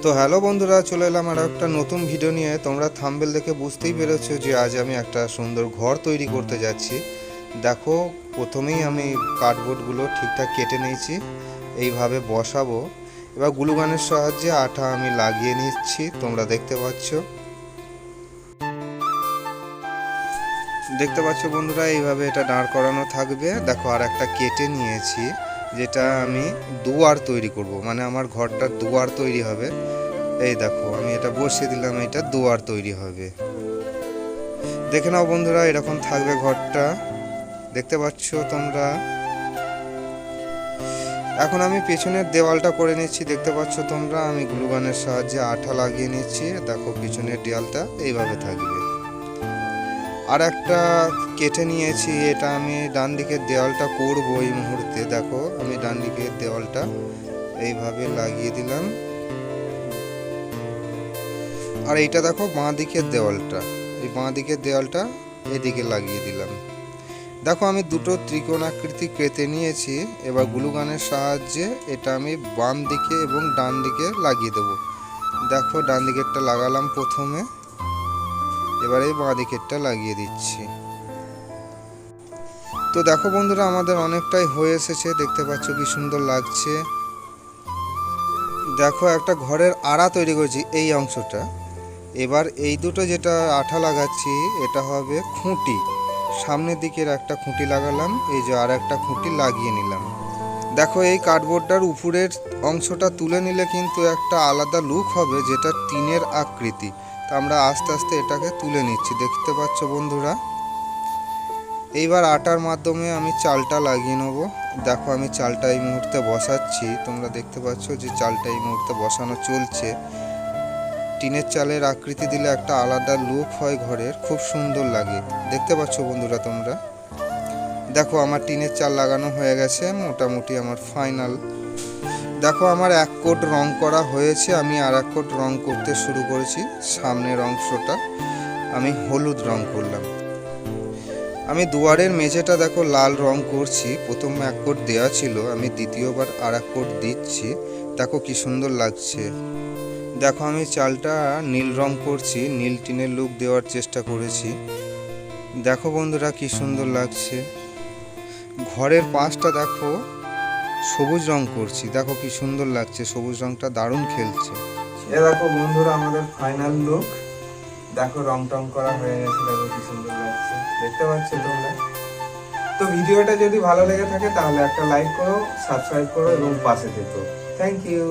তো হ্যালো বন্ধুরা, চলে এলাম আর একটা নতুন ভিডিও নিয়ে। তোমরা থাম্বনেল দেখে বুঝতেই পেরেছো যে আজ আমি একটা সুন্দর ঘর তৈরি করতে যাচ্ছি। দেখো, প্রথমেই আমি কার্ডবোর্ডগুলো ঠিকঠাক কেটে নিয়েছি, এইভাবে বসাবো। এবার গ্লুগানের সাহায্যে আঠা আমি লাগিয়ে নিচ্ছি, তোমরা দেখতে পাচ্ছ বন্ধুরা, এইভাবে এটা দাঁড় করানো থাকবে। দেখো, আর একটা কেটে নিয়েছি, যেটা আমি দুয়ার তৈরি করব, মানে আমার ঘরটার দুয়ার তৈরি হবে। এই দেখো, আমি এটা বসিয়ে দিলাম, এটা দুয়ার তৈরি হবে। দেখে নাও বন্ধুরা, এরকম থাকবে ঘরটা, দেখতে পাচ্ছ তোমরা। এখন আমি পেছনের দেওয়ালটা করে নিচ্ছি, দেখতে পাচ্ছ তোমরা। আমি গ্লুগানের সাহায্যে আঠা লাগিয়ে নিচ্ছি। দেখো, পিছনের দেওয়ালটা এইভাবে থাকবে। আর একটা কেটে নিয়েছি, এটা আমি ডান দিকের দেওয়ালটা করব এই মুহূর্তে। দেখো, আমি ডান দিকের দেওয়ালটা এইভাবে লাগিয়ে দিলাম। আর এইটা দেখো, বাঁ দিকের দেওয়ালটা, এই বাঁ দিকের দেওয়ালটা এদিকে লাগিয়ে দিলাম। দেখো, আমি দুটো ত্রিকোণাকৃতি কেটে নিয়েছি। এবার গ্লুগানের সাহায্যে এটা আমি বাম দিকে এবং ডান দিকে লাগিয়ে দেব। দেখো, ডান দিকেরটা লাগালাম প্রথমে, এবারে বাঁ দিকেরটা লাগিয়ে দিচ্ছি। তো দেখো বন্ধুরা, আমাদের অনেকটাই হয়ে এসেছে, দেখতে পাচ্ছ কি সুন্দর লাগছে। দেখো, একটা ঘরের আড়া তৈরি করেছি এই অংশটা। এবার এই দুটো যেটা আঠা লাগাচ্ছি, এটা হবে খুঁটি। সামনের দিকের একটা খুঁটি লাগালাম, এই যে আর একটা খুঁটি লাগিয়ে নিলাম। দেখো, এই কার্ডবোর্ডটার উপরের অংশটা তুলে নিলে কিন্তু একটা আলাদা লুক হবে, যেটা টিনের আকৃতি। তা আমরা আস্তে আস্তে এটাকে তুলে নিচ্ছি, দেখতে পাচ্ছ বন্ধুরা। এইবার আটার মাধ্যমে আমি চালটা লাগিয়ে নেব। দেখো, আমি চালটা এই মুহূর্তে বসাচ্ছি, তোমরা দেখতে পাচ্ছ যে চালটা এই মুহূর্তে বসানো চলছে। টিনের চালের আকৃতি দিলে একটা আলাদা লুক হয় ঘরের, খুব সুন্দর লাগে, দেখতে পাচ্ছ বন্ধুরা তোমরা। দেখো, আমার টিনের চাল লাগানো হয়ে গেছে, মোটামুটি আমার ফাইনাল। দেখো, আমার এক কোট রং করা হয়েছে, আমি আর এক কোট রং করতে শুরু করেছি। সামনের অংশটা আমি হলুদ রং করলাম। আমি দুয়ারের মেঝেটা দেখো লাল রং করছি। প্রথম এক কোট দেওয়া ছিল, আমি দ্বিতীয়বার আর এক কোট দিচ্ছি। দেখো কি সুন্দর লাগছে। দেখো, আমি চালটা নীল রং করছি, নীল টিনের লুক দেওয়ার চেষ্টা করেছি। দেখো বন্ধুরা, কি সুন্দর লাগছে। ঘরের পাশটা দেখো সবুজ রং করছি, দেখো কি সুন্দর লাগছে, সবুজ রংটা দারুণ খেলছে। এ দেখো বন্ধুরা, আমাদের ফাইনাল লুক। দেখো, রং টং করা হয়ে গেছে, দেখো কি সুন্দর লাগছে, দেখতে পাচ্ছ তোমরা। তো ভিডিওটা যদি ভালো লেগে থাকে তাহলে একটা লাইক করো, সাবস্ক্রাইব করো এবং পাশে থেকো। Thank you.